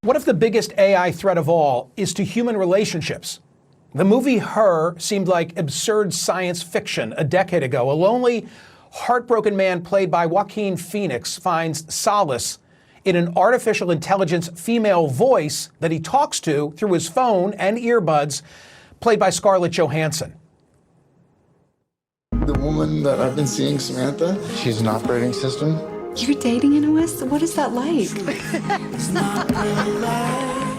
What if the biggest AI threat of all is to human relationships? The movie Her seemed like absurd science fiction a decade ago. A lonely, heartbroken man played by Joaquin Phoenix finds solace in an artificial intelligence female voice that he talks to through his phone and earbuds, played by Scarlett Johansson. The woman that I've been seeing, Samantha, she's an operating system. You're dating Inois? What is that like?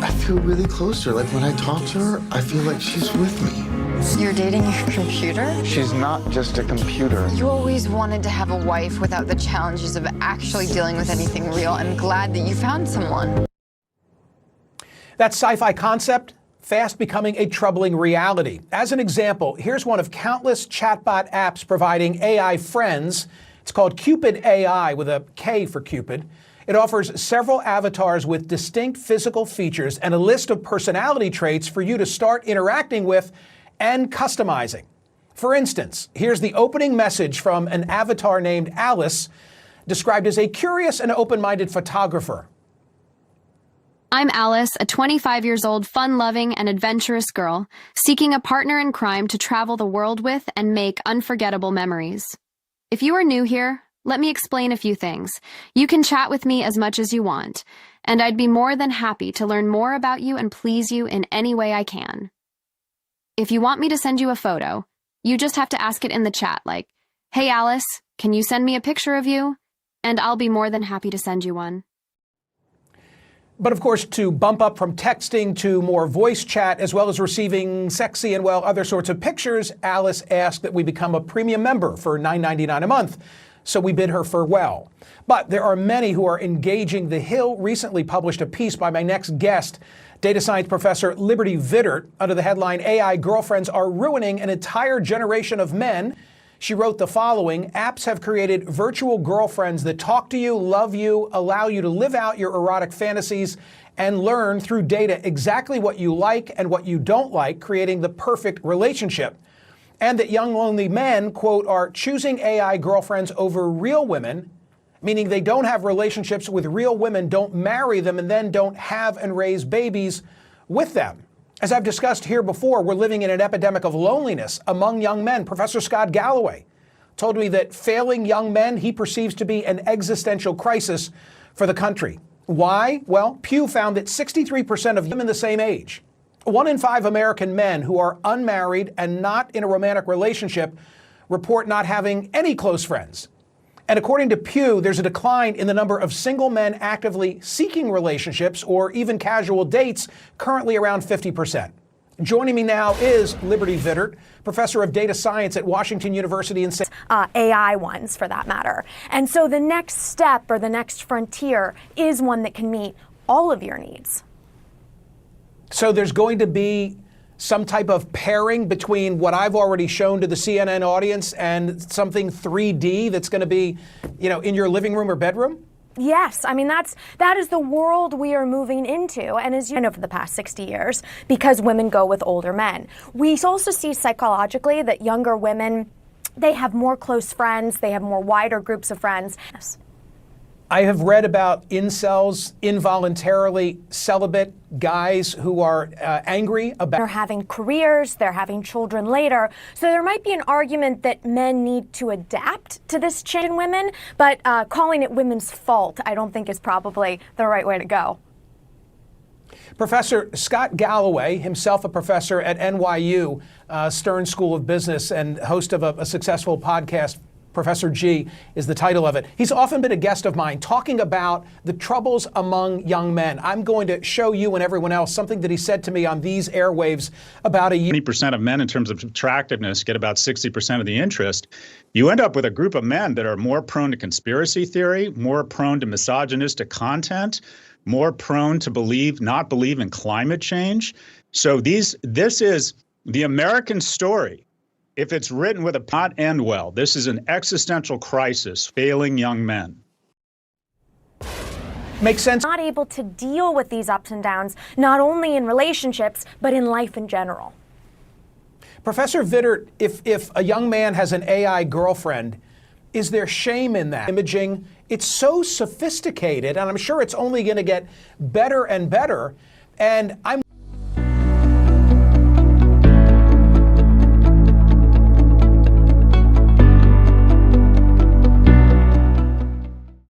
I feel really close to her. Like when I talk to her, I feel like she's with me. You're dating your computer? She's not just a computer. You always wanted to have a wife without the challenges of actually dealing with anything real. I'm glad that you found someone. That sci-fi concept fast becoming a troubling reality. As an example, here's one of countless chatbot apps providing AI friends. It's called Cupid AI, with a K for Cupid. It offers several avatars with distinct physical features and a list of personality traits for you to start interacting with and customizing. For instance, here's the opening message from an avatar named Alice, described as a curious and open-minded photographer. I'm Alice, a 25 years old, fun-loving and adventurous girl, seeking a partner in crime to travel the world with and make unforgettable memories. If you are new here, let me explain a few things. You can chat with me as much as you want, and I'd be more than happy to learn more about you and please you in any way I can. If you want me to send you a photo, you just have to ask it in the chat, like, "Hey Alice, can you send me a picture of you?" And I'll be more than happy to send you one. But of course, to bump up from texting to more voice chat, as well as receiving sexy and, well, other sorts of pictures, Alice asked that we become a premium member for $9.99 a month. So we bid her farewell. But there are many who are engaging. The Hill recently published a piece by my next guest, data science professor Liberty Vittert, under the headline, "AI Girlfriends Are Ruining an Entire Generation of Men." She wrote the following: apps have created virtual girlfriends that talk to you, love you, allow you to live out your erotic fantasies, and learn through data exactly what you like and what you don't like, creating the perfect relationship. And that young lonely men, quote, are choosing AI girlfriends over real women, meaning they don't have relationships with real women, don't marry them, and then don't have and raise babies with them. As I've discussed here before, we're living in an epidemic of loneliness among young men. Professor Scott Galloway told me that failing young men he perceives to be an existential crisis for the country. Why? Well, Pew found that 63% of women the same age, 1 in 5 American men who are unmarried and not in a romantic relationship, report not having any close friends. And according to Pew, there's a decline in the number of single men actively seeking relationships or even casual dates, currently around 50%. Joining me now is Liberty Vittert, professor of data science at Washington University in AI ones, for that matter. And so the next step or the next frontier is one that can meet all of your needs. So there's going to be some type of pairing between what I've already shown to the CNN audience and something 3D that's going to be, in your living room or bedroom? Yes, I mean, that is the world we are moving into, and as you know, for the past 60 years, because women go with older men. We also see psychologically that younger women, they have more close friends, they have more wider groups of friends. Yes. I have read about incels, involuntarily celibate guys who are angry about... They're having careers, they're having children later. So there might be an argument that men need to adapt to this change in women, but calling it women's fault, I don't think is probably the right way to go. Professor Scott Galloway, himself a professor at NYU Stern School of Business and host of a successful podcast, Professor G is the title of it. He's often been a guest of mine talking about the troubles among young men. I'm going to show you and everyone else something that he said to me on these airwaves about a year. 20% of men in terms of attractiveness get about 60% of the interest. You end up with a group of men that are more prone to conspiracy theory, more prone to misogynistic content, more prone to not believe in climate change. So this is the American story. If it's written with a not end well, this is an existential crisis, failing young men. Makes sense. Not able to deal with these ups and downs, not only in relationships, but in life in general. Professor Vittert, if a young man has an AI girlfriend, Is there shame in that? Imaging, it's so sophisticated, and I'm sure it's only going to get better and better. And I'm